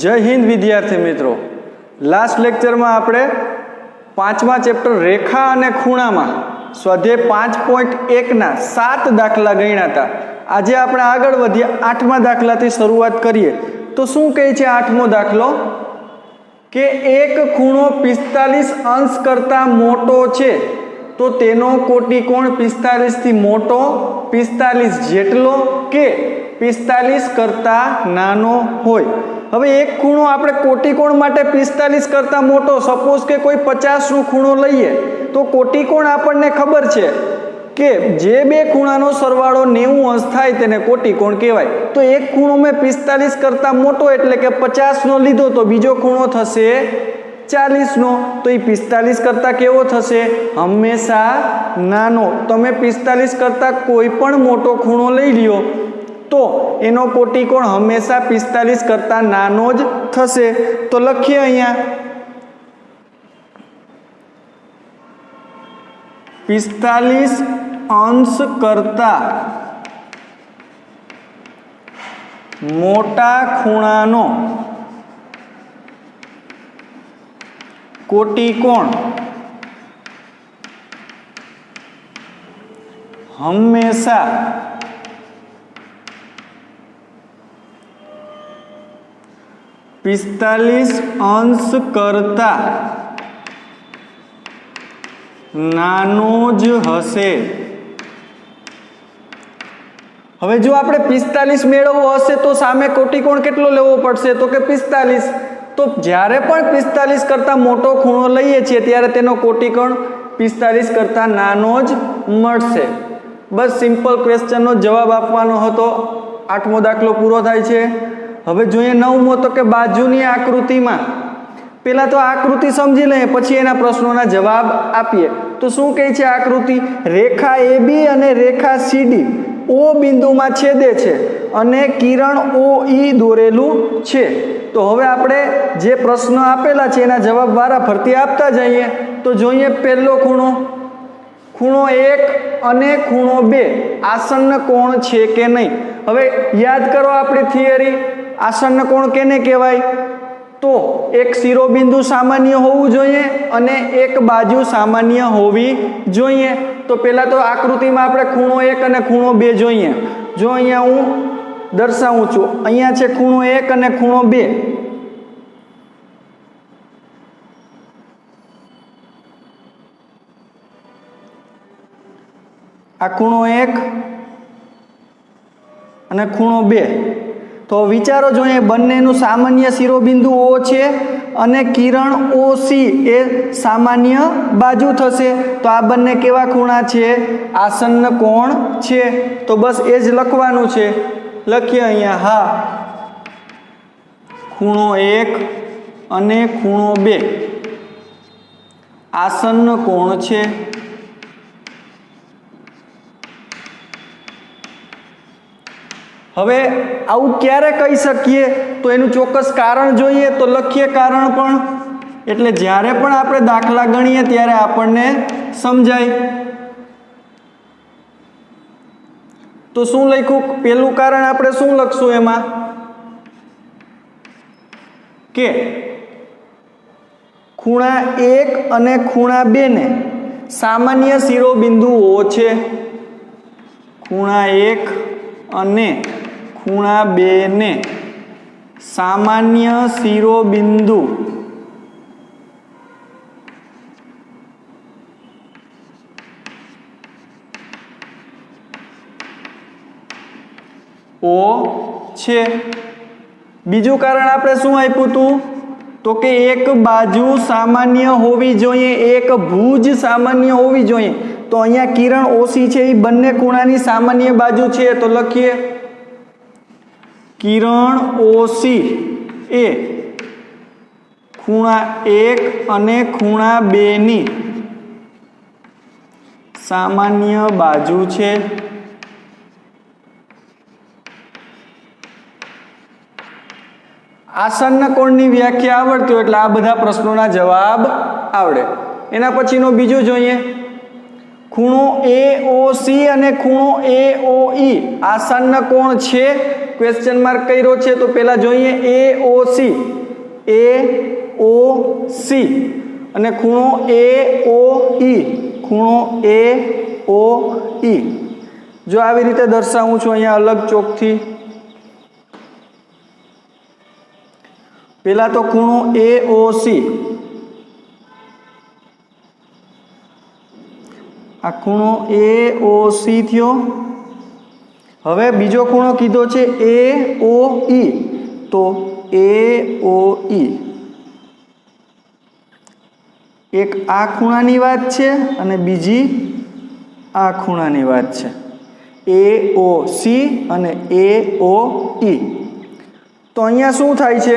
जय हिंद विद्यार्थी मित्रों। लास्ट लेक्चर में आपणे पांचमा चेप्टर रेखा अने खूणा में स्वाध्याय 5.1 ना 7 दाखला गण्या था। आज आपणे आगळ वधीए 8मा दाखलाथी शरूआत करीए तो शुं कहे छे 8मो दाखलो के एक खूणो 45 अंश करता मोटो छे तो तेनो कोटिकोण 45 थी मोटो 45 जेटलो के 45 करता नानो होय। हवे एक खूणो आपणे कोटिकोण माटे 45 करता मोटो सपोज के कोई 50 नो खूणो लईए तो कोटिकोण आपणने खबर छे के जे बे खूणानो सरवाळो 90 अंश थाय तेने कोटिकोण कहेवाय। तो एक खूणो में 45 करता मोटो एटले के 50 नो लीधो तो बीजो खूणो थशे 40 नो तो 45 करता केवो थशे हमेशा नानो। तमे 45 करता कोई पण मोटो खूणो लई ल्यो तो एनो कोटिकोण हमेशा 45 करता नानो ज थशे। तो लखीए अहींया 45 अंश करता मोटा खूणानो कोटिकोण हमेशा 45 अंश करता नानो ज हशे। हवे जो आपणे 45 मेळवવો हशे तो सामे कोटिकोण केटलो लेवो पड़शे तो के 45। तो ज्यारे पण 45 करता मोटो खूणो लईए छीए त्यारे तेनो कोटिकोण 45 करता नानो ज मळशे। बस सिंपल क्वेश्चन नो जवाब आपवानो हतो। 8मो दाखलो पूरो थाय छे। हवे जोईए 9मो तो के बाजुनी आकृतिमां पहला तो आकृति समझी लઈએ पछी एना प्रश्नोना जवाब आपीए। तो शुं कहे छे आकृति रेखा AB अने रेखा CD ओ बिंदु में छेदे छे अने किरण OE दोरेलू छे। तो हवे आपणे जे प्रश्न आपेला छे एना जवाब वारा फरती आपता जईए। तो जोईए पहलो खूणो खूणो 1 अने खूणो 2 आसन्न कोण छे के नहीं। हवे याद करो आपणी थियरी आसन्न कोण केने कहेवाय तो एक शिरोबिंदु सामान्य होवुं जोईए अने एक बाजू सामान्य होवी जोईए। तो पहला तो आकृति में आपणे खूणो 1 अने खूणो 2 जोईए। जो अहींया हूँ दर्शावुं छुं अहींया छे खूणो 1 अने खूणो 2। आ खूणो 1 अने खूणो 2। तो विचारो जो बंनेनु सामान्य शिरोबिंदु ओ छे अने किरण OC ए सामान्य बाजू थशे। तो आ बंने केवा खूणा छे आसन्न कोण छे। तो बस ए ज लखवानुं छे। लखीए अहींया हा खूणो 1 अने खूणो 2 आसन्न कोण छे। हवे आવું क्यारे कही सकीए तो एनु चोक्कस कारण जोईए। तो लखीए कारण पण एटले ज्यारे पण आपणे दाखला गणीए त्यारे आपणने समजाय। तो शुं लख्युं पहेलुं कारण आपणे शुं लखशुं एमां के खूणा 1 अने खूणा 2 ने सामान्य शिरोबिंदुओ छे। खूणा 1 अने खूणा 2 ने सामान्य शिरोबिंदु ओ छे। बीजू कारण आपणे शुं आप्युं हतुं तो के एक बाजू सामान्य होवी जोईए एक भुज सामान्य होवी जोईए। तो अहींया किरण OC छे ई बंने खूणानी सामान्य बाजू छे। तो लखीए किरण OC ए खूणा 1 अने खूणा 2 नी सामान्य बाजू छे। आसन्न कोणनी व्याख्या आवडती होय એટલે આ બધા પ્રશ્નોના જવાબ આવડે। એના પછીનો બીજો જોઈએ ખૂણો AOC અને ખૂણો AOE આસન્ન કોણ છે? ક્વેશ્ચન માર્ક કર્યો છે તો પહેલા જોઈએ AOC અને ખૂણો AOE જો આવી રીતે દર્શાવું છું અહીંયા અલગ ચોકથી, પહેલા તો ખૂણો AOC, આ ખૂણો AOC થયો. હવે બીજો ખૂણો કીધો છે AOE, તો AOE એક આ ખૂણાની વાત છે અને બીજી આ ખૂણાની વાત છે. AOC અને AOE. તો અહીંયા શું થાય છે?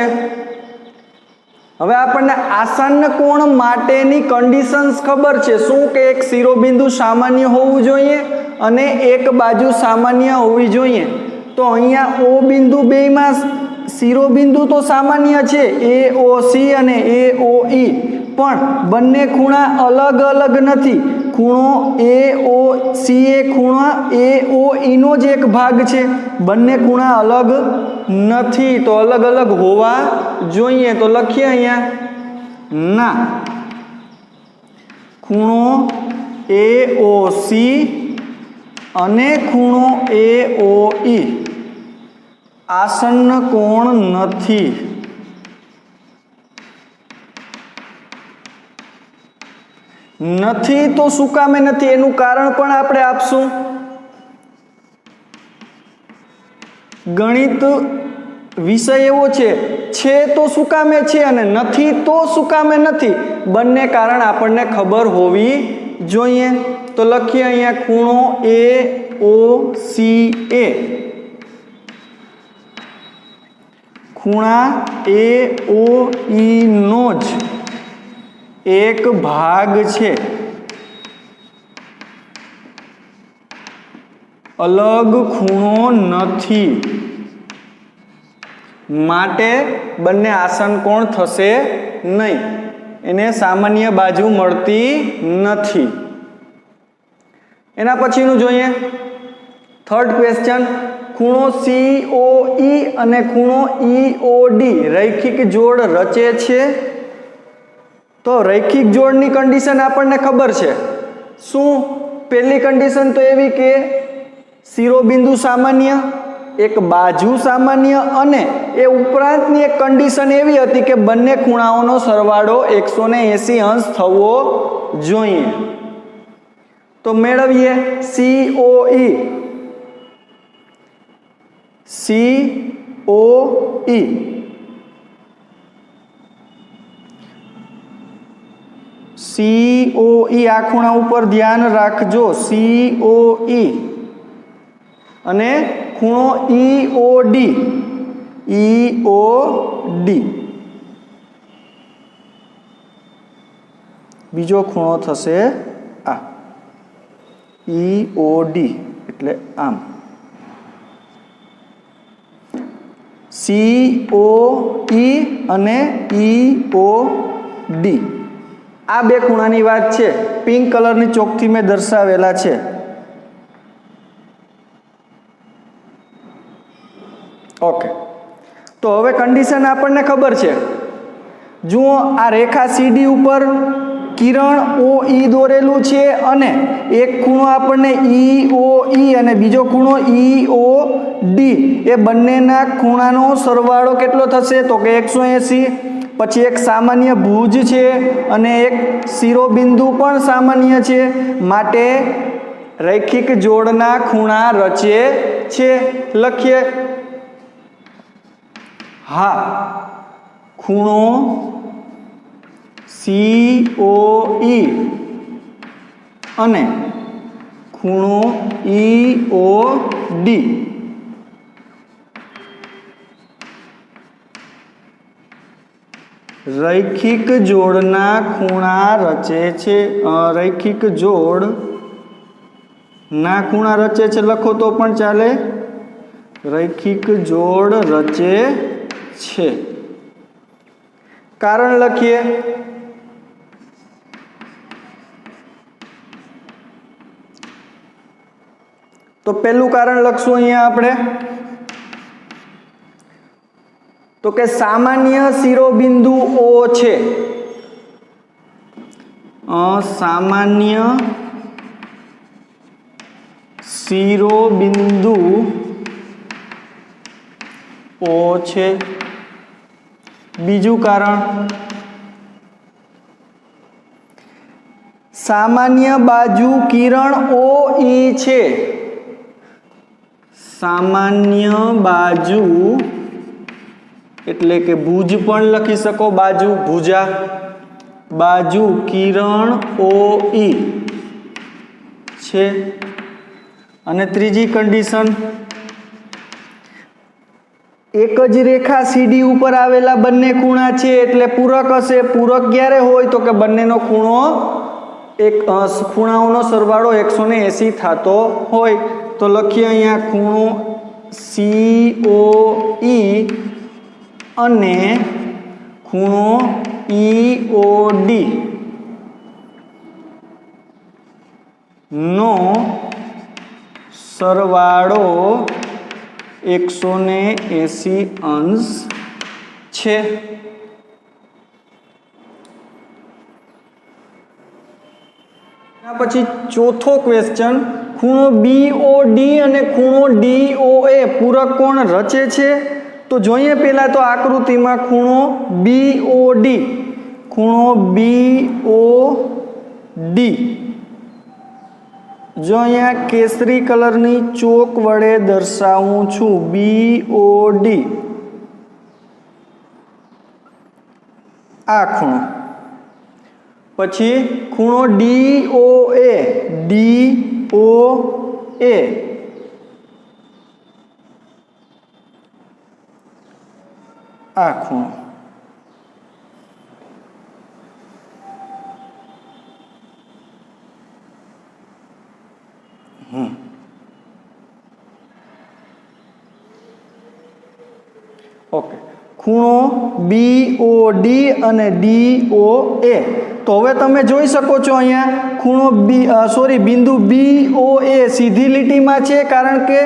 હવે આપણને આસન્ન કોણ માટેની કન્ડિશન્સ ખબર છે. શું કે એક શિરોબિંદુ સામાન્ય હોવું જોઈએ અને એક બાજુ સામાન્ય હોવી જોઈએ. તો અહીંયા O બિંદુ બેયમાં શિરોબિંદુ તો સામાન્ય છે AOC અને AOE, પણ બંને ખૂણા અલગ અલગ નથી. ખૂણો AOC એ ખૂણા AOE નો જ એક ભાગ છે. બંને ખૂણા અલગ નથી, તો અલગ અલગ હોવા જોઈએ. તો લખીએ અહીંયા ના, ખૂણો AOC અને ખૂણો AOE આસન્ન કોણ નથી. નથી તો શું કામે નથી એનું કારણ પણ આપણે આપશું. ગણિત વિષય એવો છે તો શું કામે છે અને નથી તો શું કામે નથી, બંને કારણ આપણને ખબર હોવી જોઈએ. તો લખીએ અહીંયા ખૂણો AOCA ખૂણા AOE નો જ એક ભાગ છે, અલગ ખૂણો નથી. માટે બંને આસન્ન કોણ થશે નહીં, એને સામાન્ય બાજુ મળતી નથી. એના પછીનું જોઈએ થર્ડ ક્વેશ્ચન. ખૂણો COE અને ખૂણો EOD રૈખિક જોડ રચે છે. તો રૈખિક જોડની કન્ડિશન આપણને ખબર છે. શું? પહેલી કન્ડિશન તો એવી કે શિરોબિંદુ સામાન્ય, એક બાજુ સામાન્ય, અને એ ઉપરાંતની એક કન્ડિશન એવી હતી કે બંને ખૂણાઓનો સરવાળો 180 અંશ થવો જોઈએ. તો મેળવીએ COE આ ખૂણા ઉપર ધ્યાન રાખજો. COE અને ખૂણો EOD બીજો ખૂણો થશે આ EOD એટલે આમ. COE અને EOD આ બે ખૂણાની વાત છે. પિંક કલરની ચોકથી મેં દર્શાવેલા છે. ઓકે, તો હવે કન્ડિશન આપણને ખબર છે. જુઓ, આ રેખા CD ઉપર કિરણ OE દોરેલું છે અને એક ખૂણો આપણને EOE અને બીજો ખૂણો EOD, એ બંનેના ખૂણાનો સરવાળો કેટલો થશે? તો કે 180. પછી એક સામાન્ય ભુજ છે અને એક શિરોબિંદુ પણ સામાન્ય છે, માટે રૈખિક જોડના ખૂણા રચે છે. લખીએ હા, ખૂણો COE અને ખૂણો EOD રૈખિક જોડના ખૂણા રચે છે. રૈખિક જોડના ખૂણા રચે છે લખો તો પણ ચાલે. રૈખિક જોડ રચે છે. કારણ લખીએ तो पहलू कारण लखशुं अहींया आपणे तो के सामान्य शिरोबिंदु ओ छे सामान्य शिरोबिंदु ओ छे। बीजू कारण सामान्य बाजू किरण ओ ई छे। सामान्य बाजू एटले के भुज पण लखी शको, बाजू भुजा, बाजू किरण ओ ई छे। अने त्रीजी कंडीशन एक ज रेखा सीडी उपर आवेला बंने खूणा छे एटले पूरक हशे। पूरक क्यारे होय तो के बंनेनो खूणो एक खूणाओनो सरवाळो 180 थतो होय। तो लखीए अहींया खूणो COE अने खूणो EOD नो सरवाळो 180 अंश छे। પછી ચોથો ક્વેશ્ચન, ખૂણો BOD અને ખૂણો DOA પૂરક કોણ રચે છે? તો જોઈએ પહેલા તો આકૃતિમાં ખૂણો BOD, ખૂણો BOD जो अहींया केसरी कलरनी चोक वडे दर्शावुं छुं BOD आ खूणो। पछी खूणो DOA आ खूणो। ओके, खूणो BOD અને DOA। तो हवे तमे जोई शको छो अहींया खूणो बिंदु BOA सीधी લીટીમાં છે કારણ કે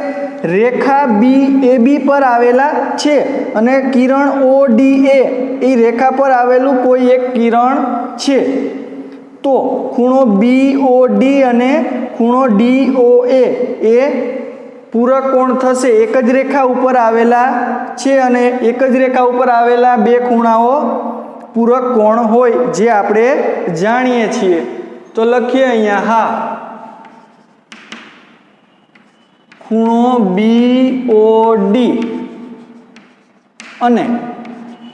રેખા BAB પર આવેલા છે અને કિરણ ODA એ રેખા પર આવેલું કોઈ એક કિરણ છે। તો ખૂણો BOD અને ખૂણો DOA એ पूरक कोण थशे। एक ज रेखा उपर आवेला छे अने एक ज रेखा उपर आवेला बे खूणाओ पूरक कोण होय जे आपणे जाणीए छीए। तो लखीए अहींया हा खूणो BOD अने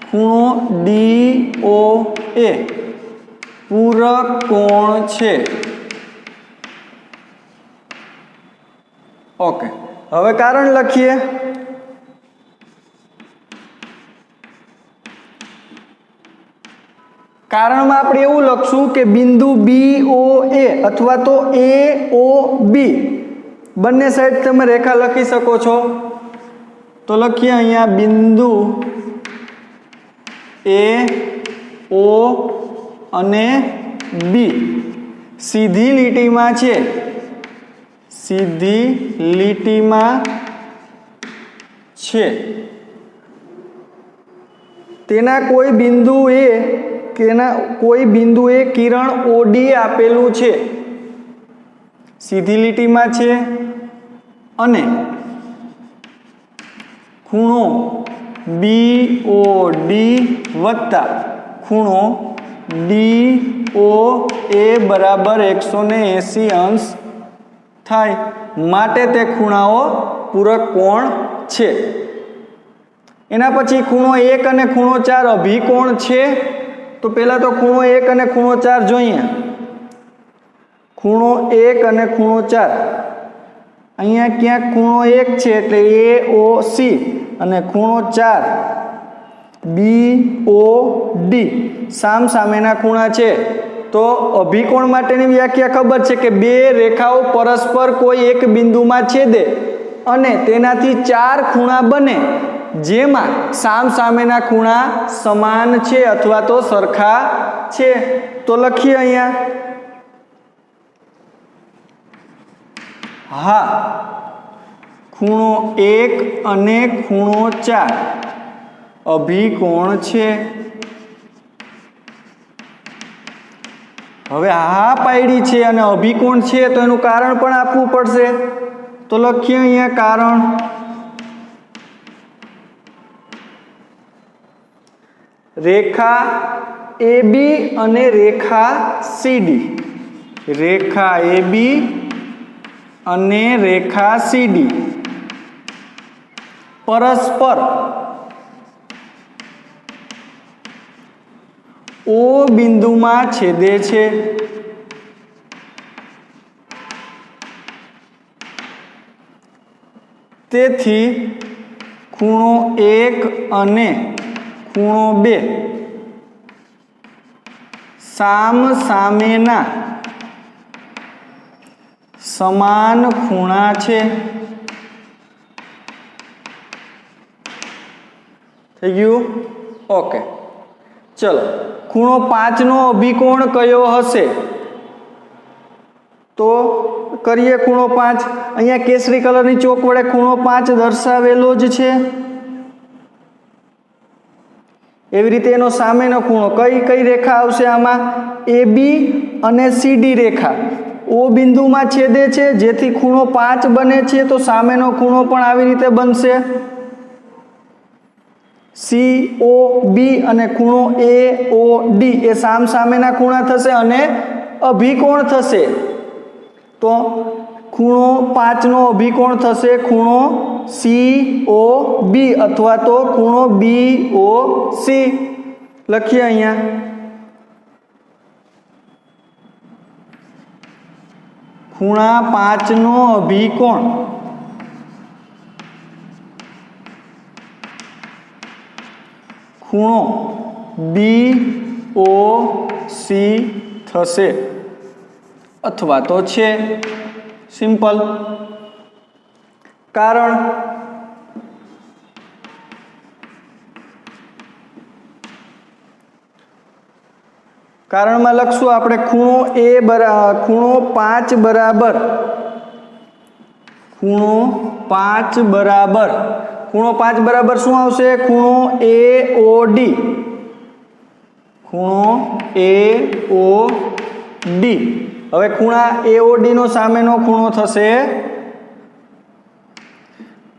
खूणो DOA पूरक कोण छे। ओके, हवे कारण लखीए। कारण में आपणे एवुं लखशुं के बिंदु BOA अथवा तो AOB बंने साइड तमे रेखा लखी शको छो। तो लखीए अहींया बिंदु AO अने B सीधी લીટીમાં છે, सीधी લીટીમાં છે। तेना कोई बिंदुए किरण OD आपेलू छे, सीधी લીટીમાં છે અને ખૂણો BOD વત્તા ખૂણો DOA बराबर 180 अंश थाय माटे ते खूणाओ पूरक कोण छे। एना पछी खूणो 1 અને ખૂણો 4 अभिकोण छे। तो पहला तो खूणो 1 અને ખૂણો 4 जोईए। ખૂણો 1 અને ખૂણો 4 अहींया क्यांक ખૂણो 1 छे એટલે AOC અને ખૂણો 4 BOD साम सामेना खूणा छे। तो अभिकोण माटेनी व्याख्या खबर छे के बे रेखाओ परस्पर कोई एक बिंदुमां छेदे अने तेनाथी 4 खूणा बने जेमां साम सामेना खूणा समान छे अथवा तो सरखा छे। तो लखीए अहींया हा ખૂણો 1 અને ખૂણો 4 અભિકોણ છે। હવે હા પાડી છે અને અભિકોણ છે તો એનું કારણ પણ આપવું પડશે, તો લખીએ અહીંયા કારણ। રેખા AB અને રેખા CD, રેખા AB અને રેખા CD પરસ્પર O બિંદુમાં છેદે છે। તેથી ખૂણો 1 અને ખૂણો 2 સામસામેના સમાન ખૂણા છે। થઈ ગયું? ઓકે, ચલો ખૂણો 5 નો અભિકોણ કયો હશે? તો કરીએ ખૂણો 5। અહીંયા કેસરી કલરની ચોક વડે ખૂણો 5 દર્શાવેલો જ છે। એવી રીતે એનો સામેનો ખૂણો કઈ રેખા આવશે આમાં? AB અને CD રેખા O બિંદુમાં છેદે છે, જેથી ખૂણો 5 બને છે, તો સામેનો ખૂણો પણ આવી રીતે બનશે। COB અને ખૂણો AOD એ સામસામેના ખૂણા થશે અને અભિકોણ થશે। તો ખૂણો 5 નો અભિકોણ થશે ખૂણો COB અથવા તો ખૂણો BOC। લખીએ અહીંયા ખૂણા 5 નો અભિકોણ ખૂણો BOC થશે અથવા તો છે। સિમ્પલ। કારણ કારણમાં લખશું આપણે ખૂણો ખૂણો 5 બરાબર ખૂણો 5 બરાબર શું આવશે? ખૂણો AOD, ખૂણો AOD। હવે ખૂણા AOD નો સામેનો ખૂણો થશે,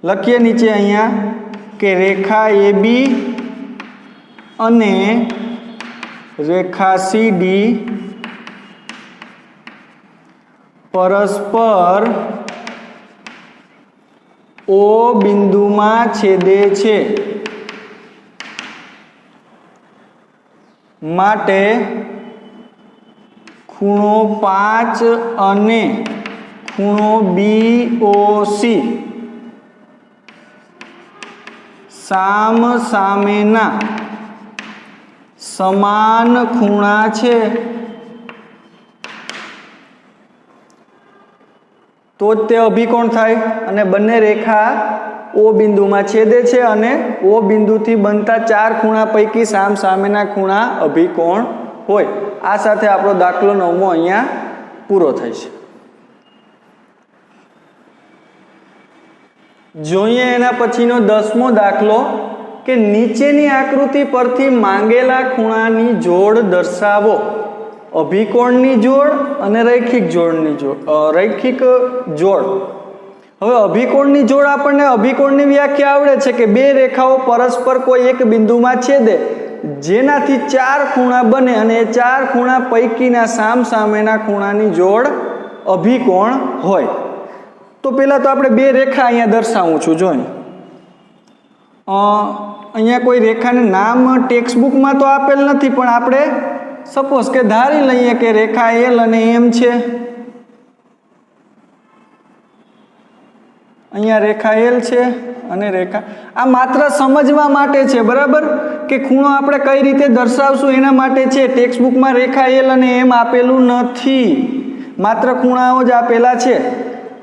લખીએ નીચે અહીંયા કે રેખા AB અને રેખા CD પરસ્પર O બિંદુમાં છેદે છે, માટે ખૂણો 5 અને ખૂણો BOC સામસામેના સમાન ખૂણા છે। તો જ તે અભિકોણ થાય અને બંને રેખા O બિંદુમાં છેદે છે અને O બિંદુથી બનતા 4 ખૂણા પૈકી સામસામેના ખૂણા અભિકોણ હોય। આ સાથે આપણો દાખલો 9મો અહીંયા પૂરો થાય છે। જોઈએ એના પછીનો 10મો દાખલો કે નીચેની આકૃતિ પરથી માંગેલા ખૂણાની જોડ દર્શાવો। અભિકોણની જોડ અને રૈખિક જોડ। હવે અભિકોણની જોડ આપણને અભિકોણની વ્યાખ્યા આવડે છે કે બે રેખાઓ પરસ્પર કોઈ એક બિંદુમાં છેદે, જેનાથી 4 ખૂણા બને અને એ 4 ખૂણા પૈકીના સામસામેના ખૂણાની જોડ અભિકોણ હોય। તો પહેલા તો આપણે બે રેખા અહીંયા દર્શાવું છું। જોઈ અહીંયા કોઈ રેખાને નામ ટેક્સ્ટ બુકમાં તો આપેલ નથી, પણ આપણે સપોઝ કે ધારી લઈએ કે રેખા L અને M છે। અહીંયા રેખા L છે અને રેખા, આ માત્ર સમજવા માટે છે, બરાબર, કે ખૂણો આપણે કઈ રીતે દર્શાવશું એના માટે છે। ટેક્સ્ટ બુકમાં રેખા L અને M આપેલું નથી, માત્ર ખૂણાઓ જ આપેલા છે।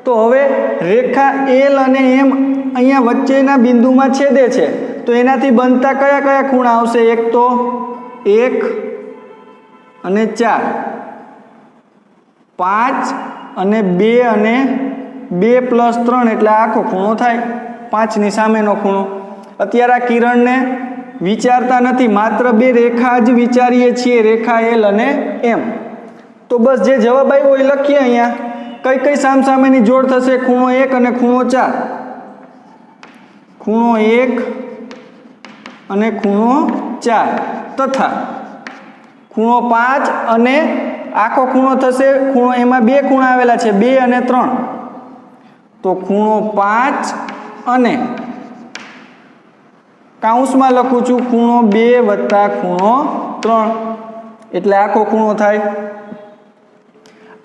તો હવે રેખા L અને M અહીંયા વચ્ચેના બિંદુમાં છેદે છે, તો એનાથી બનતા કયા કયા ખૂણા આવશે? એક તો 1 અને 4, 5 અને 2 અને 2 + 3 એટલે આખો ખૂણો થાય, 5ની સામેનો ખૂણો. અત્યારે આ કિરણને વિચારતા નથી, માત્ર 2 રેખા જ વિચારીએ છીએ, રેખા L અને M. તો બસ જે જવાબ આવ્યો એ લખીએ અહીંયા. કઈ કઈ સામસામેની જોડ થશે? ખૂણો 1 અને ખૂણો 4. ખૂણો 1 અને ખૂણો 4 તથા ખૂણો 5 અને આખો ખૂણો થશે, ખૂણો એમાં 2 ખૂણા આવેલા છે, 2 અને 3. તો ખૂણો 5 અને કાઉન્સમાં લખું છું ખૂણો 2 વત્તા ખૂણો 3 એટલે આખો ખૂણો થાય.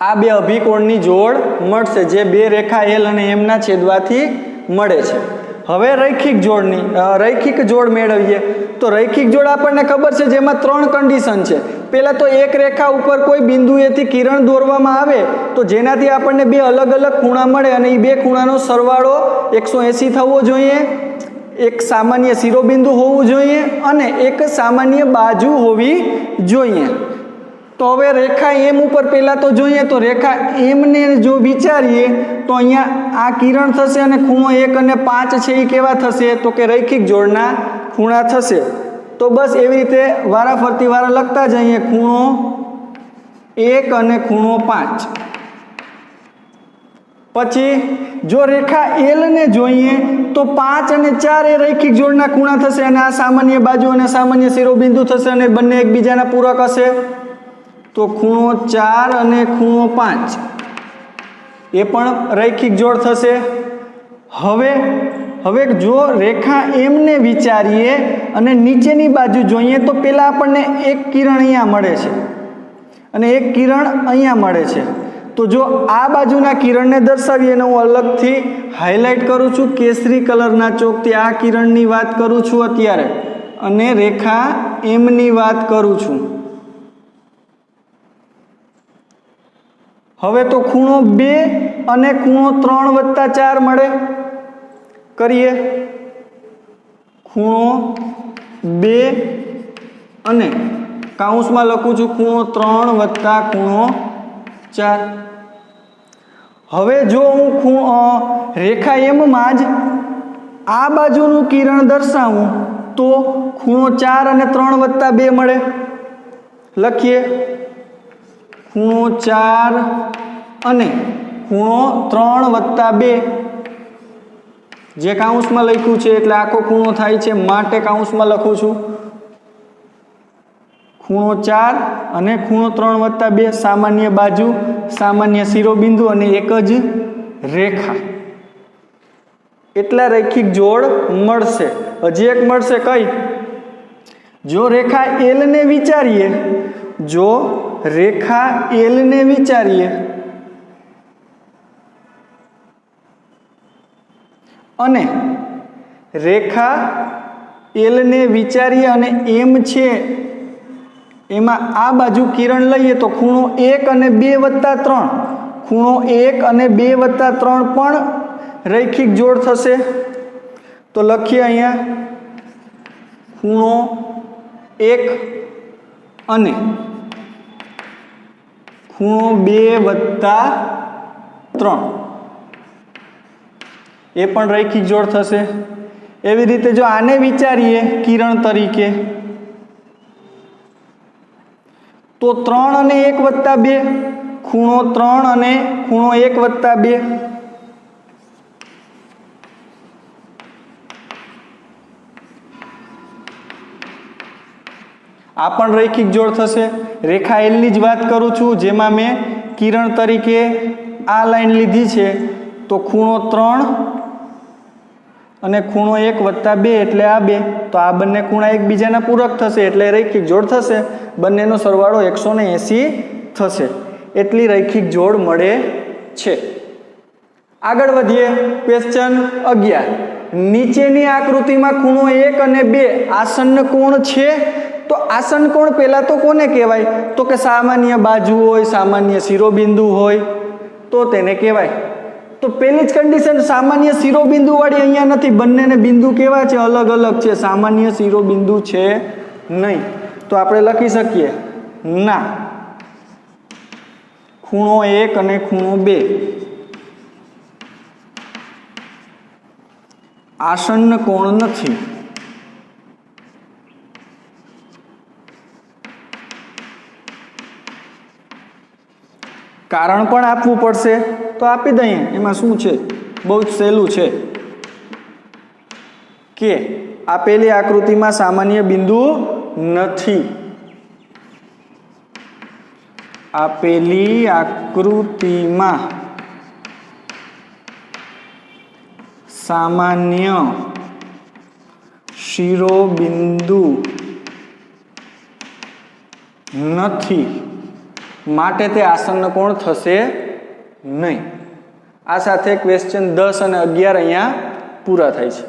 આ 2 અભિકોણની જોડ મળશે જે 2 રેખા L અને M ના છેદવાથી મળે છે. હવે રૈખિક જોડ મેળવીએ. તો રૈખિક જોડ આપણને ખબર છે જેમાં 3 કન્ડિશન છે. પહેલા તો એક રેખા ઉપર કોઈ બિંદુએથી કિરણ દોરવામાં આવે તો જેનાથી આપણને 2 અલગ અલગ ખૂણા મળે અને એ 2 ખૂણાનો સરવાળો 180 થવો જોઈએ, એક સામાન્ય શિરોબિંદુ હોવું જોઈએ અને એક સામાન્ય બાજુ હોવી જોઈએ. તો હવે રેખા M ઉપર પહેલા તો જોઈએ. તો રેખા M ને જો વિચારીએ તો અહીંયા આ કિરણ થશે અને ખૂણો 1 અને 5 છે એ કેવા થશે? તો કે રૈખિક જોડના ખૂણા થશે. તો બસ એવી રીતે વારાફરતી વારા લખતા જઈએ. ખૂણો 1 અને ખૂણો 5. પછી જો રેખા L ને જોઈએ તો 5 અને 4 એ રૈખિક જોડના ખૂણા થશે અને આ સામાન્ય બાજુ અને સામાન્ય શિરોબિંદુ થશે અને બંને એકબીજાના પૂરક હશે. તો ખૂણો 4 અને ખૂણો 5 એ પણ રૈખિક જોડ થશે. હવે જો રેખા M ને વિચારીએ અને નીચેની બાજુ જોઈએ તો પહેલા આપણને એક કિરણ અહીંયા મળે છે અને એક કિરણ અહીંયા મળે છે. તો જો આ બાજુના કિરણને દર્શાવીએ અને હું અલગથી હાઇલાઇટ કરું છું કેસરી કલરના ચોકથી, આ કિરણની વાત કરું છું અત્યારે અને રેખા M ની વાત કરું છું. હવે તો ખૂણો 2 અને ખૂણો 3 વત્તા 4 મળે. કરીએ. ખૂણો 2 અને કાઉન્સમાં લખું છું ખૂણો 3 વત્તા ખૂણો 4. હવે જો હું રેખા M માં જ આ બાજુનું કિરણ દર્શાવું તો ખૂણો 4 અને 3 વત્તા 2 મળે. લખીએ. ખૂણો 4 અને ખૂણો 3 વત્તા 2 જે કાઉન્સમાં લખ્યું છે એટલે આખો ખૂણો થાય છે માટે કાઉન્સમાં લખું છું. ખૂણો 4 અને ખૂણો 3 વત્તા 2 સામાન્ય બાજુ, સામાન્ય શિરોબિંદુ અને એક જ રેખા. એટલા રૈખિક જોડ મળશે. હજી એક મળશે કઈ? જો રેખા L ને વિચારીએ, જો રેખા L ને વિચારીએ અને રેખા L ને વિચારીએ અને M છે એમાં આ બાજુ કિરણ લઈએ તો ખૂણો 1 અને 2 વત્તા 3, ખૂણો 1 અને 2 વત્તા 3 પણ રૈખિક જોડ થશે. તો લખીએ અહીંયા ખૂણો 1 અને ખૂણો 2 વત્તા 3 એ પણ રૈખિક જોડ થશે. એવી રીતે જો આને વિચારીએ કિરણ તરીકે તો 3 અને 1 વત્તા 2, ખૂણો 3 અને ખૂણો 1 વત્તા 2. આ પણ રૈખિક જોડ થશે. રેખા L ની જ વાત કરું છું જેમાં મેં કિરણ તરીકે આ લાઈન લીધી છે. તો ખૂણો 3 અને ખૂણો 1 વત્તા 2 એટલે આ 2. તો આ બંને ખૂણા એકબીજાના પૂરક થશે એટલે રૈખિક જોડ થશે. બંનેનો સરવાળો 180 થશે. એટલી રૈખિક જોડ મળે છે. આગળ વધીએ. ક્વેશ્ચન 11. નીચેની આકૃતિમાં ખૂણો 1 અને 2 આસન્ન કોણ છે? તો આસન્ન કોણ પહેલા તો કોને કહેવાય? તો કે સામાન્ય બાજુ હોય, સામાન્ય શિરોબિંદુ હોય તો તેને કહેવાય. તો પહેલી જ કન્ડિશન સામાન્ય શિરોબિંદુ વાળી અહીંયા નથી. બંનેને બિંદુ કેવા છે? અલગ અલગ છે. સામાન્ય શિરોબિંદુ છે નહીં. તો આપણે લખી શકીએ ના. ખૂણો 1 અને ખૂણો 2 આસન્ન કોણ નથી. કારણ પણ આપવું પડશે તો આપી દઈએ. એમાં શું છે, બહુ જ સહેલું છે કે આપેલી આકૃતિમાં સામાન્ય બિંદુ નથી. આપેલી આકૃતિમાં સામાન્ય શિરોબિંદુ નથી, માટે તે આસન્ન કોણ થશે નહીં. આ સાથે ક્વેશ્ચન 10 અને 11 અહીંયા પૂરા થાય છે.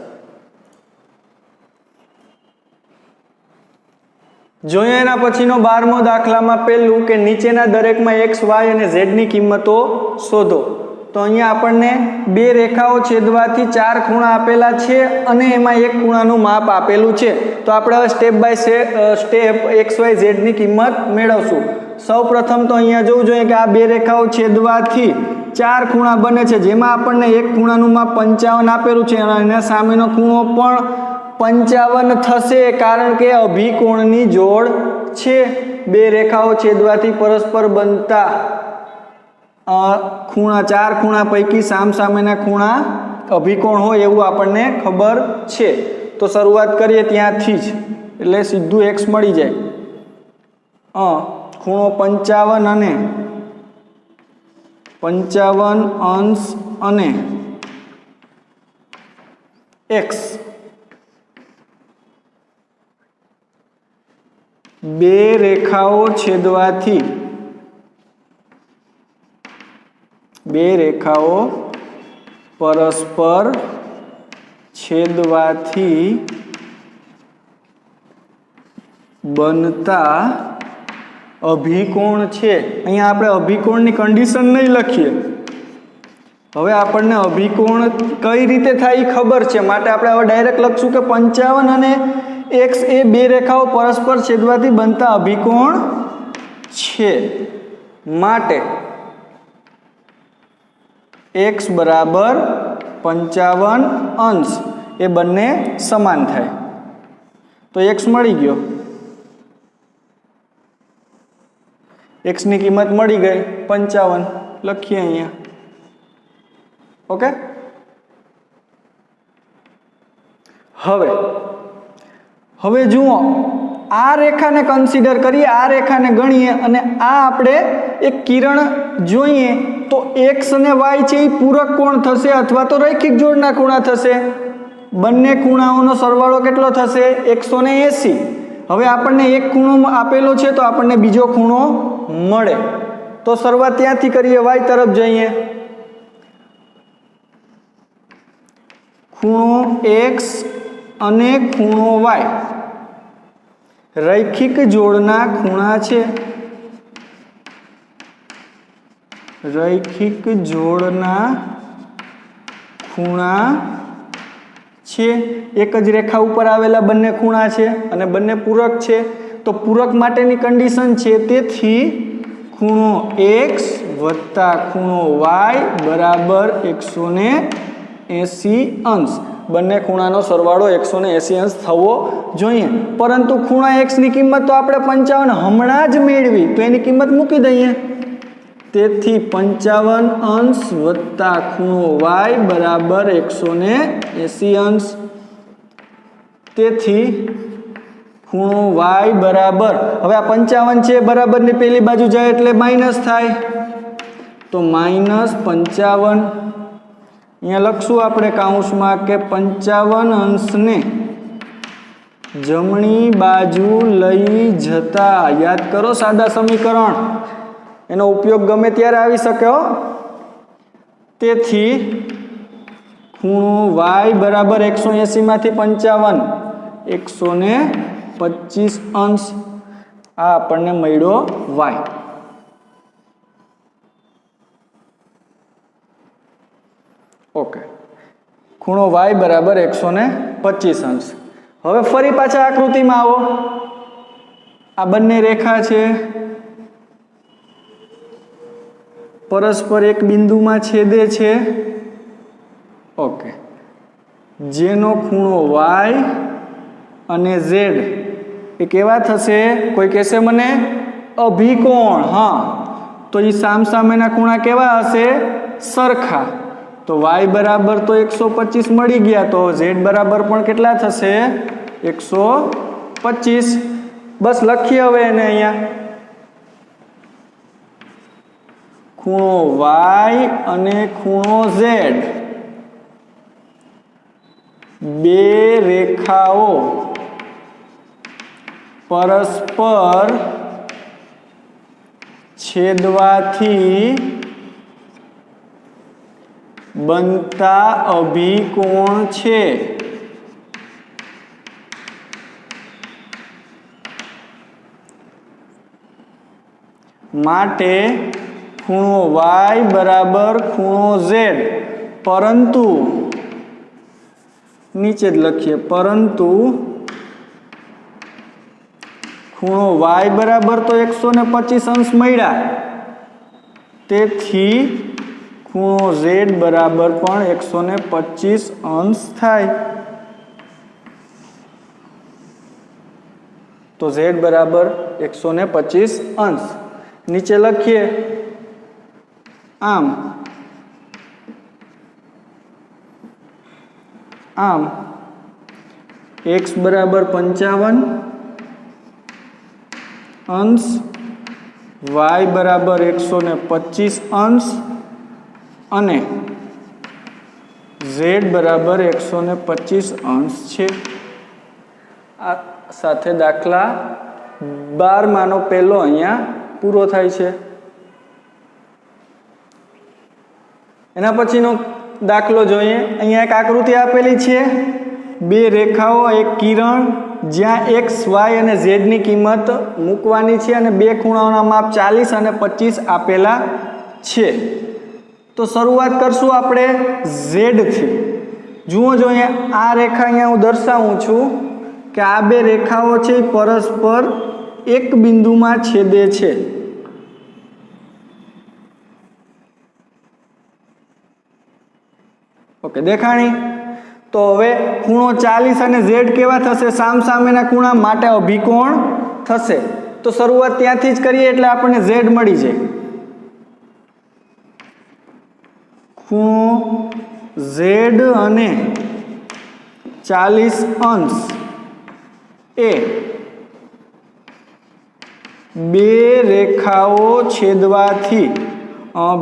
જોઈએ એના પછીનો 12મો દાખલામાં પહેલું કે નીચેના દરેકમાં x, y અને z ની કિંમતો શોધો. તો અહીંયા આપણને બે રેખાઓ છેદવાથી 4 ખૂણા આપેલા છે અને એમાં એક ખૂણાનું માપ આપેલું છે. તો આપણે હવે step by step x, y, z ની કિંમત મેળવશું. સૌ પ્રથમ તો અહીંયા જોવું જોઈએ કે આ બે રેખાઓ છેદવાથી 4 ખૂણા બને છે, જેમાં આપણને એક ખૂણાનું માપ 55 આપેલું છે અને એના સામેનો ખૂણો પણ 55 થશે, કારણ કે અભિકોણની જોડ છે. બે રેખાઓ છેદવાથી પરસ્પર બનતા ખૂણા 4 ખૂણા પૈકી સામસામેના ખૂણા અભિકોણ હોય એવું આપણને ખબર છે. તો શરૂઆત કરીએ ત્યાંથી જ, એટલે સીધું x મળી જાય. ખૂણો 55 અને 55 અંશ અને x, બે રેખાઓ છેદવાથી પરસ્પર છેદવાથી બનતા અભિકોણ છે. અહીંયા આપણે અભિકોણની કન્ડિશન નહીં લખીએ. હવે આપણને અભિકોણ કઈ રીતે થાય એ ખબર છે, માટે આપણે હવે ડાયરેક્ટ લખશું કે 55 અને x એ બે રેખાઓ પરસ્પર છેદવાથી બનતા અભિકોણ છે. માટે x બરાબર 55 અંશ એ બંને સમાન થાય. તો x મળી ગયો. x ની કિંમત મળી ગઈ 55, લખીએ અહીંયા. ઓકે. હવે જુઓ, આ રેખાને કન્સિડર કરીએ, આ રેખાને ગણીએ અને આ આપણે એક કિરણ જોઈએ તો x અને y છે એ પૂરક કોણ થશે અથવા તો રૈખિક જોડના ખૂણા થશે. બંને ખૂણાઓનો સરવાળો કેટલો થશે? 180. હવે આપણને એક ખૂણો આપેલો છે તો આપણને બીજો ખૂણો મળે. તો શરૂઆત ત્યાંથી કરીએ, y તરફ જઈએ. ખૂણો x અને ખૂણો y રૈખિક જોડના ખૂણા છે. રૈખિક જોડના ખૂણા છે. એક જ રેખા ઉપર આવેલા બંને ખૂણા છે અને બંને પૂરક છે. તો પૂરક માટેની કન્ડિશન છે, તેથી ખૂણો x વત્તા ખૂણો y બરાબર 180 અંશ. બંને ખૂણાનો સરવાળો 180 અંશ થવો જોઈએ. પરંતુ ખૂણા x ની કિંમત તો આપણે 55 હમણાં જ મેળવી, તો એની કિંમત મૂકી દઈએ. તેથી 55 અંશ વત્તા ખૂણો y બરાબર 180 અંશ. તેથી ખૂણો y બરાબર, હવે આ 55 છે બરાબરની પેલી બાજુ જાય એટલે માઇનસ થાય, તો -55. અહીંયા લખશું આપણે કૌંસમાં કે 55 અંશને જમણી બાજુ લઈ જતા, યાદ કરો સાદા સમીકરણ, એનો ઉપયોગ ગમે ત્યારે આવી શકે. તેથી ખૂણો y બરાબર 180 માંથી 55 125 અંશ. આ આપણને મળ્યો y. ઓકે. ખૂણો y બરાબર 125 અંશ. હવે ફરી પાછા આકૃતિમાં આવો. આ બંને રેખા છે, પરસ્પર એક બિંદુમાં છેદે છે. ઓકે. જેનો ખૂણો y અને z એ કેવા થશે? કોઈ કહેશે મને અભિકોણ. હા, તો એ સામસામેના ખૂણા કેવા હશે? સરખા. તો y બરાબર તો 125 મળી ગયા, તો z બરાબર પણ કેટલા થશે? 125. બસ લખીએ હવે એને અહીંયા. ખૂણો y અને ખૂણો z બે રેખાઓ પરસ્પર છેદવાથી બનતા અભિકોણ છે. માટે ખૂણો y બરાબર ખૂણો z, પરંતુ નીચે જ લખીએ, પરંતુ ખૂણો y બરાબર તો 125 અંશ મળ્યા, તેથી ખૂણો z બરાબર પણ 125 અંશ થાય. તો z બરાબર 125 અંશ. નીચે લખીએ આમ x બરાબર 55 અંશ, y બરાબર 125 અંશ અને z બરાબર 125 અંશ છે. આ સાથે દાખલા 12 પહેલો અહીંયા પૂરો થાય છે. એના પછીનો દાખલો જોઈએ. અહીંયા એક આકૃતિ આપેલી છે, બે રેખાઓ, એક કિરણ, જ્યાં x, y અને z ની કિંમત મૂકવાની છે અને બે ખૂણાઓના માપ 40 અને 25 આપેલા છે. તો શરૂઆત કરશું આપણે z થી. જુઓ જોઈએ, આ રેખા અહીંયા હું દર્શાવું છું કે આ બે રેખાઓ છે પરસ્પર એક બિંદુમાં છેદે છે. ઓકે, દેખાણી. તો હવે ખૂણો 40 અને z કેવા થશે? સામસામેના ખૂણા, માટે અભિકોણ થશે. તો શરૂઆત ત્યાંથી જ કરીએ એટલે આપણને z મળી જાય. ખૂણો z અને 40 અંશ એ બે રેખાઓ છેદવાથી,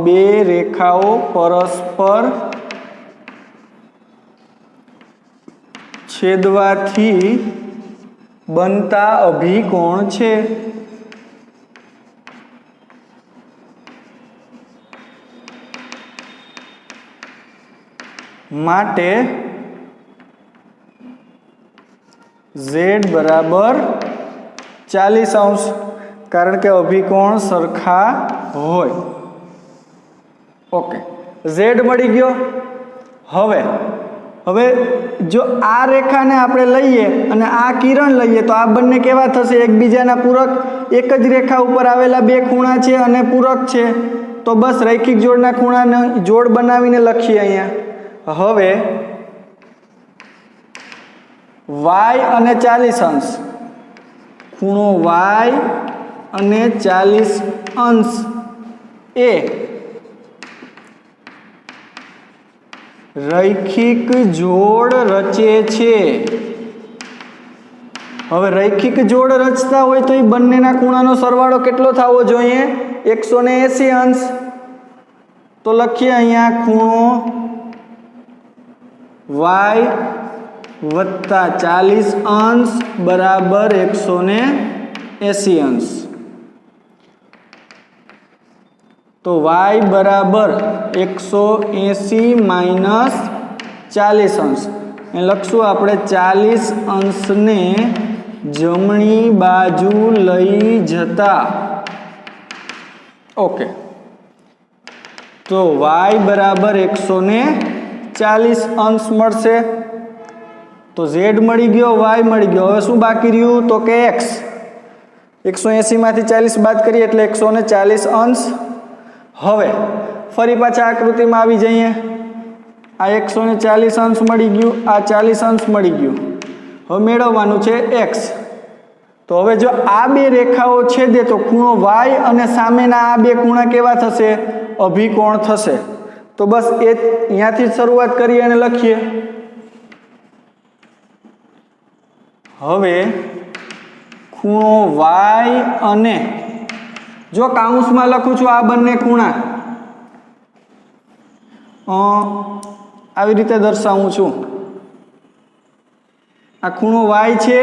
બે રેખાઓ પરસ્પર છેદવાથી બનતા અભિકોણ છે. માટે z બરાબર 40 અંશ, કારણ કે અભિકોણ સરખા હોય. ઓકે, z મળી ગયો. હવે જો આ રેખાને આપણે લઈએ અને આ કિરણ લઈએ તો આ બંને કેવા થશે? એકબીજાના પૂરક. એક જ રેખા ઉપર આવેલા બે ખૂણા છે અને પૂરક છે, તો બસ રૈખિક જોડના ખૂણાને જોડ બનાવીને લખીએ અહીંયા. હવે y અને 40 અંશ, ખૂણો y અને 40 અંશ એ રૈખિક જોડ રચે છે. હવે રૈખિક જોડ રચતા હોય તો એ બંનેના ખૂણાનો સરવાળો કેટલો થવો જોઈએ? 180 અંશ. તો લખીએ અહીંયા ખૂણો y વત્તા 40 અંશ બરાબર 180 અંશ. તો y બરાબર 180 માઇનસ 40 અંશ. એ લખશું આપણે 40 અંશને જમણી બાજુ લઈ જતા. ઓકે, તો y બરાબર 140 અંશ મળશે. તો z મળી ગયો, y મળી ગયો. હવે શું બાકી રહ્યું? તો કે x. 180 માંથી 40 બાદ કરીએ એટલે 140 અંશ. હવે ફરી પાછા આકૃતિમાં આવી જઈએ. આ 140 અંશ મળી ગયું, આ 40 અંશ મળી ગયું। હવે મેળવવાનું છે x। તો હવે જો આ બે રેખાઓ છેદે તો ખૂણો y અને સામેના આ બે ખૂણા કેવા થશે? અભિકોણ થશે। તો બસ એ અહીંયાથી શરૂઆત કરીએ અને લખીએ। હવે ખૂણો y અને જો કાઉન્સમાં લખું છું આ બંને ખૂણા આવી રીતે દર્શાવું છું। આ ખૂણો y છે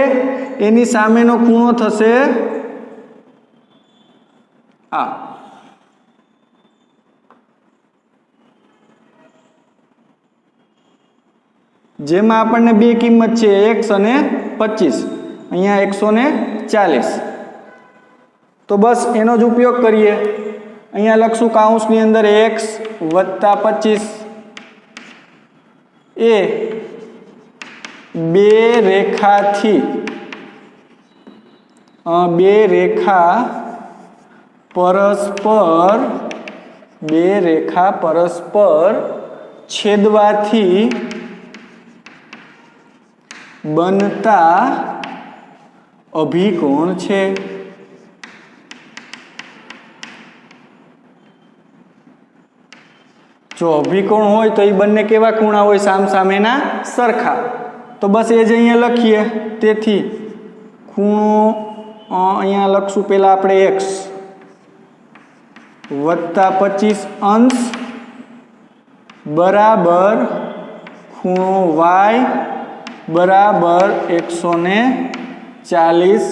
એની સામેનો ખૂણો થશે આ। જેમાં આપણને બે કિંમત છે x અને 25, અહીંયા 140। તો બસ એનો જ ઉપયોગ કરીએ। અહીંયા લખશું કાઉન્સની અંદર x વત્તા 25 એ બે રેખા પરસ્પર છેદવાથી બનતા અભિકોણ છે। જો અભિકોણ હોય તો એ બંને કેવા ખૂણા હોય? સામસામેના સરખા। તો બસ એ જ અહીંયા લખીએ। તેથી ખૂણો અહીંયા લખશું પહેલા આપણે x વત્તા 25 અંશ બરાબર ખૂણો y બરાબર 140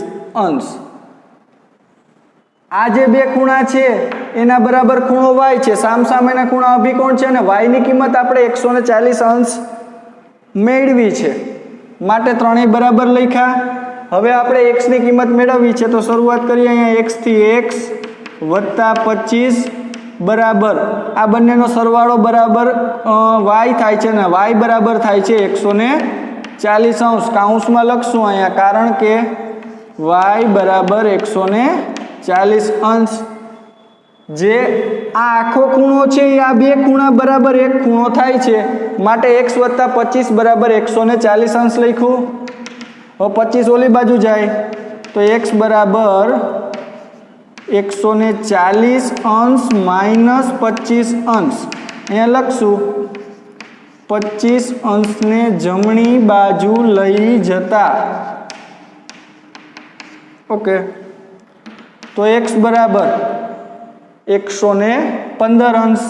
અંશ। આ જે બે ખૂણા છે એના બરાબર ખૂણો y છે, સામસામેના ખૂણા અભિકોણ છે, અને y ની કિંમત આપણે 140 અંશ મેળવી છે, માટે ત્રણેય બરાબર લખ્યા। હવે આપણે x ની કિંમત મેળવવી છે, તો શરૂઆત કરીએ અહીંયા x થી x વત્તા 25 બરાબર આ બંનેનો સરવાળો બરાબર y થાય છે, અને y બરાબર થાય છે 140 અંશ। કાઉન્સમાં લખશું અહીંયા, કારણ કે y બરાબર 140 અંશ। જે આ આખો ખૂણો છે એ આ બે ખૂણા બરાબર એક ખૂણો થાય છે, માટે x વત્તા 25 બરાબર 140 અંશ લખ્યું। હવે 25 ઓલી બાજુ જાય તો x બરાબર 140 અંશ માઇનસ 25 અંશ। અહીંયા લખશું 25 અંશને જમણી બાજુ લઈ જતા, ઓકે। તો x બરાબર 115 અંશ।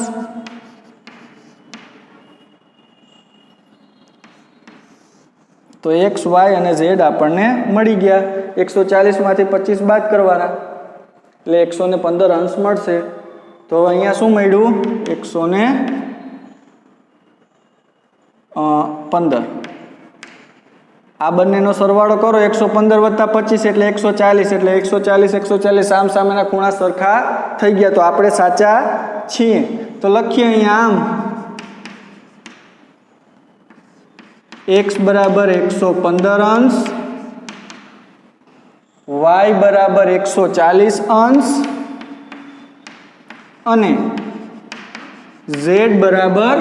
તો x, y અને z આપણને મળી ગયા। 140 માંથી 25 બાદ કરવાના એટલે 115 અંશ મળશે। તો અહીંયા શું મળ્યું? 115। આ બંનેનો સરવાળો કરો, 115 વત્તા 25 એટલે 140, એટલે 140 સામસામેના ખૂણા સરખા થઈ ગયા। તો આપણે સાચા છીએ। તો લખીએ અહીંયા આમ x બરાબર 115 અંશ, y બરાબર 140 અંશ અને z બરાબર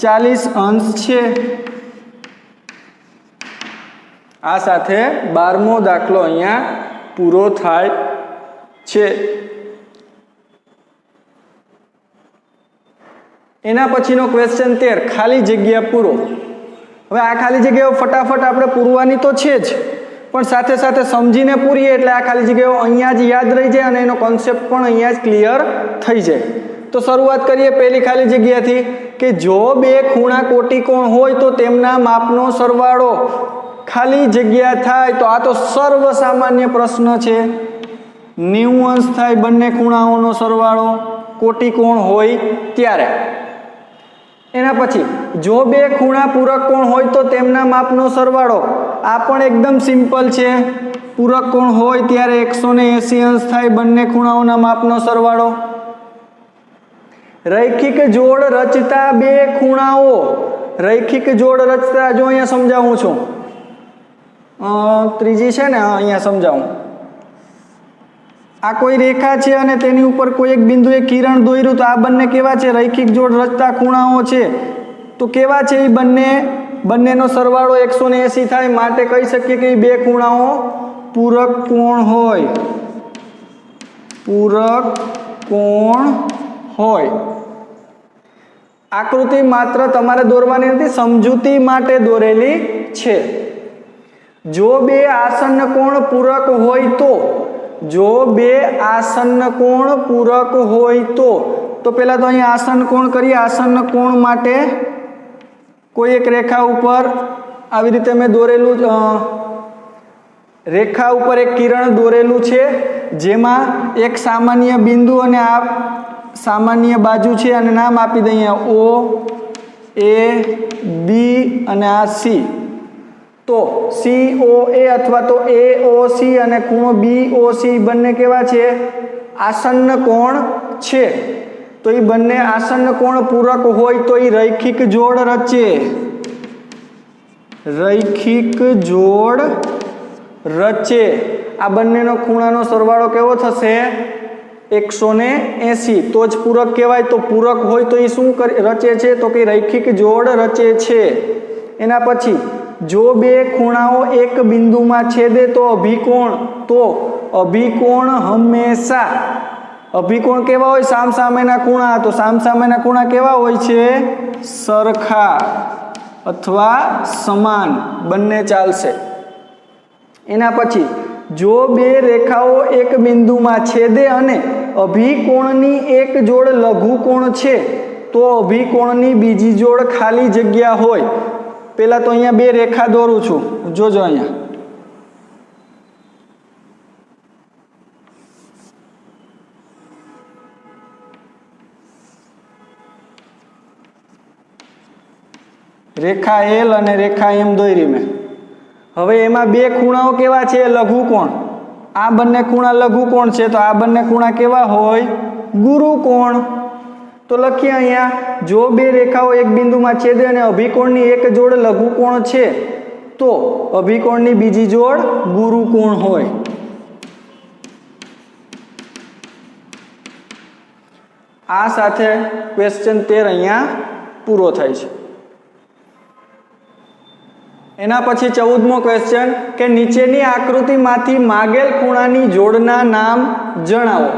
40 અંશ છે। આ સાથે 12મો દાખલો અહીંયા પૂરો થાય છે। એના પછીનો ક્વેશ્ચન 13, ખાલી જગ્યા પૂરો। હવે આ ખાલી જગ્યાઓ ફટાફટ આપણે પૂરવાની તો છે જ, પણ સાથે સાથે સમજીને પૂરીએ એટલે આ ખાલી જગ્યાઓ અહીંયા જ યાદ રહી જાય અને એનો કોન્સેપ્ટ પણ અહીંયા જ ક્લિયર થઈ જાય। તો શરૂઆત કરીએ પહેલી ખાલી જગ્યાથી કે જો બે ખૂણા કોટિકોણ હોય તો તેમના માપનો સરવાળો ખાલી જગ્યા થાય તો આ તો સર્વસામાન્ય પ્રશ્ન છે। 90 અંશ થાય બંને ખૂણાઓનો સરવાળો કોટિકોણ હોય ત્યારે। એના પછી જો બે ખૂણા પૂરક કોણ હોય તો તેમના માપનો સરવાળો, આ પણ એકદમ સિમ્પલ છે। પૂરક કોણ હોય ત્યારે 180 અંશ થાય બંને ખૂણાઓના માપનો સરવાળો। રૈખિક જોડ રચતા બે ખૂણાઓ, રૈખિક જોડ રચતા જો અહીંયા સમજાવું છું, ત્રીજી છે ને, અહીંયા સમજાવું। આ કોઈ રેખા છે અને તેની ઉપર કોઈ એક બિંદુએ કિરણ દોર્યું, તો આ બંને કેવા છે? રૈખિક જોડ રચતા ખૂણાઓ છે। तो केवा छे ई बंनेनो सरवाळो 180 थाय माटे कही शकीए के बे खूणाओ पूरक कोण होय, पूरक कोण होय। आकृति मात्र तमारे दोरवानी नथी, समजूती माटे दोरेली छे। जो बे आसन्न कोण पूरक होय तो, जो बे आसन्न कोण पूरक होय तो पेला तो अहीं आसन्न कोण करीए। आसन्न कोण माटे कोई एक रेखा ऊपर आवी रीते मैं दोरेलू, रेखा ऊपर एक किरण दोरेलू छे जेमां एक सामान्य बिंदु अने आ सामान्य बाजू छे अने नाम आपी दઈએ ओ ए बी अने आ सी। तो सी ओ ए अथवा तो ए ओ सी अने खूणो बी ओ सी बंने केवा छे आसन्न कोण छे। तो ये बंने आसन्न कोण पूरक होय तो ये रैखिक जोड़ रचे, रैखिक जोड़ रचे। आ बंनेनो खूणानो सरवाळो केवो थशे 180। तो ज पूरक कहेवाय। तो पूरक होय तो ये शुं रचे छे तो कि रैखिक जोड़ रचे छे। एना पछी जो बे खूणाओ एक बिंदुमां छेदे तो अभिकोण हमेशा, अभिकोण केवा होय सामसामेना खूणा। तो सामसामेना खूणा केवा होय छे सरखा अथवा समान, बंने चालशे। एना पछी जो बे रेखाओ एक बिंदुमां छेदे अने अभिकोणनी एक जोड़ लघुकोण छे तो अभिकोणनी बीजी जोड़ खाली जग्या होय। पेला तो अहींया बे रेखा दोरू छुं, जोजो अहींया रेखा एल अने रेखा एम दोरी में। हवे एमां बे खूणाओ केवा छे लघुकोण। आ बंने खूणा लघुकोण छे तो आ बंने खूणा केवा होय गुरुकोण। तो लखीए अहींया जो बे रेखाओ एक बिंदुमां छेदे अने अभिकोणनी एक जोड़ लघुकोण छे तो अभिकोणनी बीजी जोड़ गुरुकोण होय। आ साथे क्वेश्चन 13 अहींया पूरो थाय छे। एना पछी 14मो क्वेश्चन के नीचेनी आकृतिमांथी मागेल खूणानी जोड़ना नाम जणावो।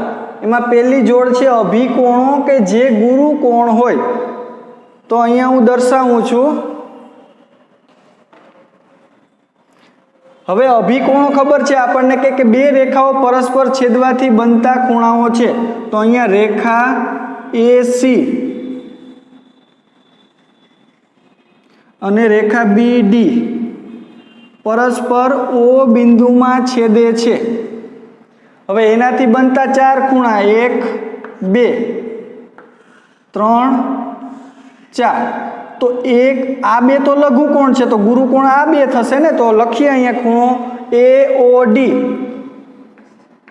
एमां पहेली जोड़ छे अभिकोणो के जे गुरुकोण होय। तो अहींया हूँ दर्शावुं छुं। हवे अभिकोणो खबर छे आपणने के बे रेखाओ परस्पर छेदवाथी बनता खूणाओ छे। तो अहींया रेखा AC अने रेखा BD परस्पर O बिंदुमां छेदे छे। हवे एनाथी बनता चार खूणा 1 2 3 4। तो एक आ बे तो लघुकोण छे तो गुरुकोण आ बे थशे ने। तो लखीए अहींया खूणो AOD,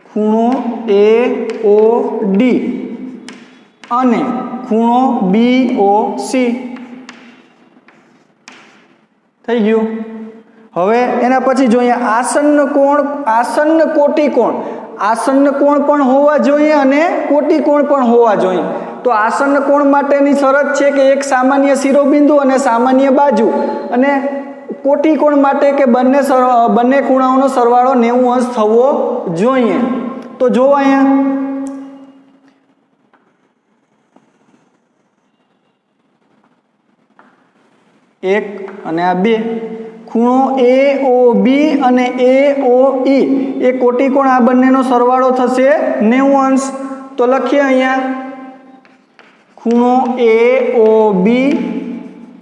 खूणो AOD अने खूणो BOC થઈ ગયું। હવે એના પછી જોઈએ આસन्न કોણ, આસन्न કોટી કોણ। આસन्न કોણ પણ હોવા જોઈએ અને કોટી કોણ પણ હોવા જોઈએ। તો આસन्न કોણ માટેની શરત છે કે એક સામાન્ય શિરોબિંદુ અને સામાન્ય બાજુ, અને કોટી કોણ માટે કે બંને ખૂણાઓનો સરવાળો 90 અંશ થવો જોઈએ। તો જો અહીંયા एक अने आ बे खूणो AOB अने AOE ए कोटिकोण आ बंनेनो सरवाळो थशे 90 अंश। तो लखीए अहींया खूणो AOB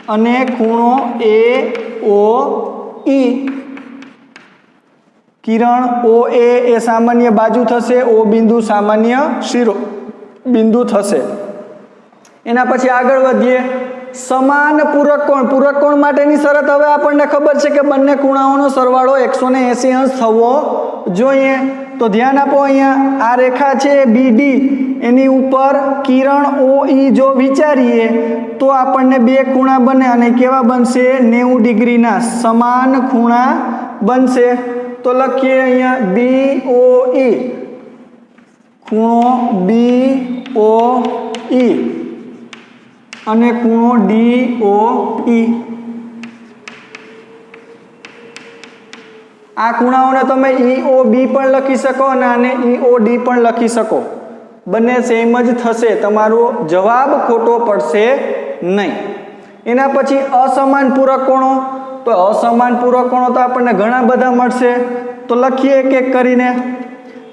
अने खूणो AOE। किरण OA ए सामान्य बाजू थशे, O बिंदु सामान्य शिरो बिंदु थशे। एना पछी आगळ वधीए। समान पूरक कोण, पूरक कोण माटेनी शरत हवे आपणने खबर छे के बंने खूणाओनो सरवाळो 180 अंश थवो જોઈએ। तो ध्यान आपो, अहींया आ रेखा छे BD एनी उपर किरण OE जो विचारीए तो आपणने बे खूणा बने अने केवा बनशे 90 डिग्रीना समान खूणा बनशे। तो लखीए अहींया BOE, खूणो BOE અને ખૂણો DOE. આ ખૂણાઓને તમે EOB પણ લખી શકો અને આને EOD પણ લખી શકો. બંને સેમ જ થશે, તમારો જવાબ ખોટો પડશે નહીં. એના પછી અસમાન પૂરક કોણો. તો અસમાન પૂરક કોણો તો આપણને ઘણા બધા મળશે, તો લખીએ એક એક કરીને.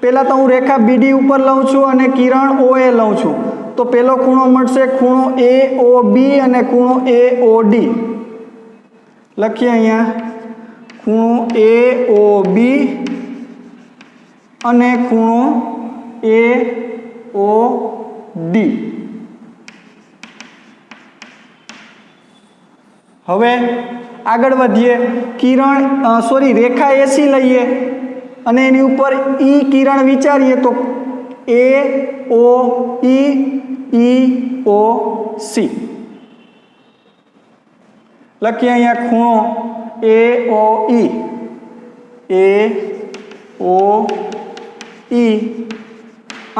પહેલાં તો હું રેખા BD ઉપર લઉં છું અને કિરણ OA લઉં છું. તો પહેલો ખૂણો મળશે ખૂણો AOB અને ખૂણો AOD. લખીએ અહીંયા ખૂણો AOB અને ખૂણો AOD. હવે આગળ વધીએ. રેખા AC લઈએ અને એની ઉપર E કિરણ વિચારીએ તો AOE EOC. લખીએ અહીંયા ખૂણો AOE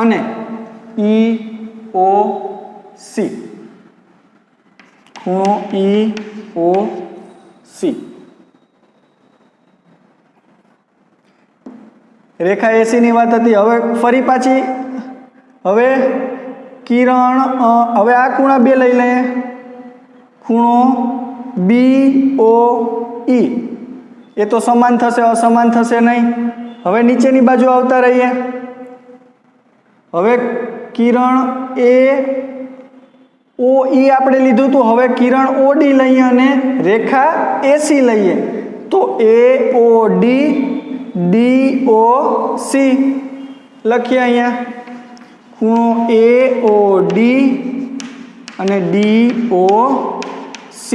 અને EOC. ખૂણો EOC. રેખા AC ની વાત હતી. હવે ફરી પાછી હવે કિરણ હવે આ ખૂણા બે લઈ લઈએ. ખૂણો BOE એ તો સમાન થશે, અસમાન થશે નહીં. હવે નીચેની બાજુ આવતા રહીએ. હવે કિરણ AOE આપણે લીધું હતું. હવે કિરણ OD લઈએ અને રેખા AC લઈએ તો AOD DOC. લખીએ અહીંયા ખૂણો AOD અને DOC.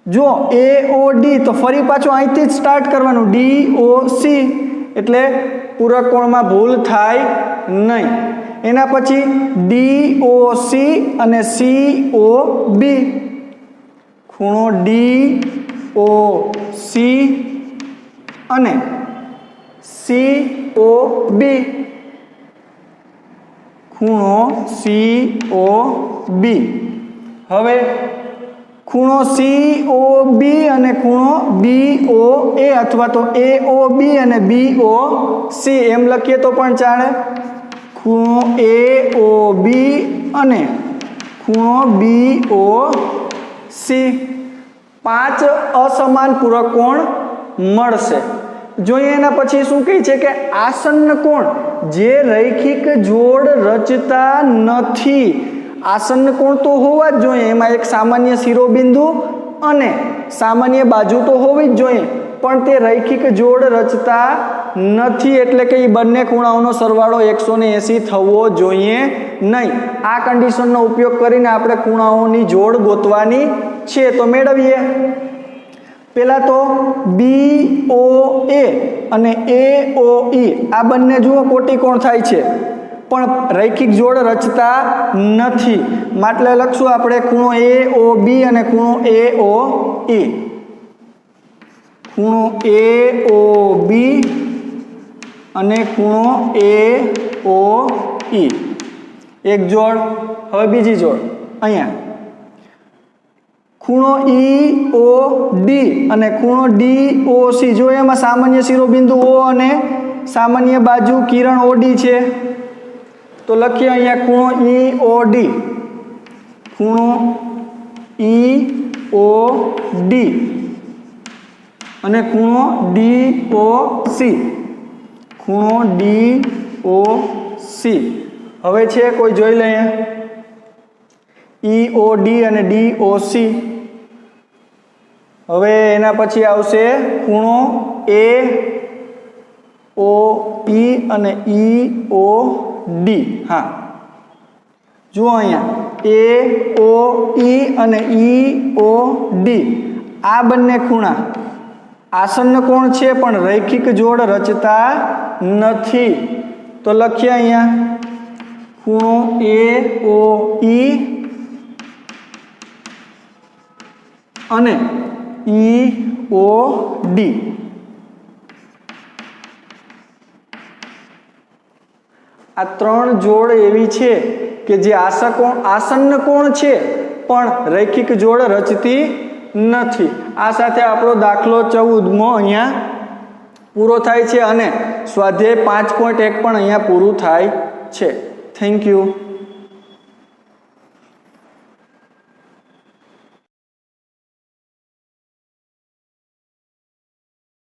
જો AOD તો ફરી પાછું અહીંથી જ સ્ટાર્ટ કરવાનું, DOC એટલે પૂરક કોણમાં ભૂલ થાય નહીં. એના પછી DOC અને COB. ખૂણો DOC અને COB. ખૂણો COB. હવે ખૂણો COB અને ખૂણો BOA અથવા તો AOB અને BOC એમ લખીએ તો પણ ચાલે. ખૂણો AOB અને ખૂણો BOC. 5 અસમાન પૂરક કોણ મળશે. જોઈએ એના પછી શું કહે છે કે આસન્ન કોણ જે રૈખિક જોડ રચતા નથી. આસન્ન કોણ તો હોવા જ જોઈએ, એમાં એક સામાન્ય શિરોબિંદુ અને સામાન્ય બાજુ તો હોવી જ જોઈએ, પણ તે રૈખિક જોડ રચતા નથી. એટલે કે એ બંને ખૂણાઓનો સરવાળો 180 થવો જોઈએ નહીં. આ કન્ડિશનનો ઉપયોગ કરીને આપણે ખૂણાઓની જોડ ગોતવાની છે. તો મેળવીએ. પહેલા તો BOA અને AOE આ બંને જુઓ કોટિકોણ થાય છે પણ રૈખિક જોડ રચતા નથી. એટલે લખશું આપણે ખૂણો AOB અને ખૂણો AOE. ખૂણો AOB અને ખૂણો AOE એક જોડ. હવે બીજી જોડ અહીંયા ખૂણો EOD અને ખૂણો DOC. જો એમાં સામાન્ય શિરોબિંદુ O અને સામાન્ય બાજુ કિરણ OD છે તો લખીએ અહીંયા ખૂણો EOD. ખૂણો EOD અને ખૂણો DOC. ખૂણો DOC. હવે છે કોઈ જોઈ લઈએ. EOD અને DOC. હવે એના પછી આવશે ખૂણો AOE અને EOD. હા જુઓ અહીંયા AOE અને EOD આ બંને ખૂણા આસન્ન કોણ છે પણ રૈખિક જોડ રચતા નથી. તો લખીએ અહીંયા ખૂણો AOE અને EOD. આ ત્રણ જોડ એવી છે કે જે આસન્ન કોણ છે પણ રૈખિક જોડ રચતી નથી. આ સાથે આપણો દાખલો 14મો અહીંયા પૂરો થાય છે અને સ્વાધ્યાય 5.1 પણ અહીંયા પૂરું થાય છે. Thank you.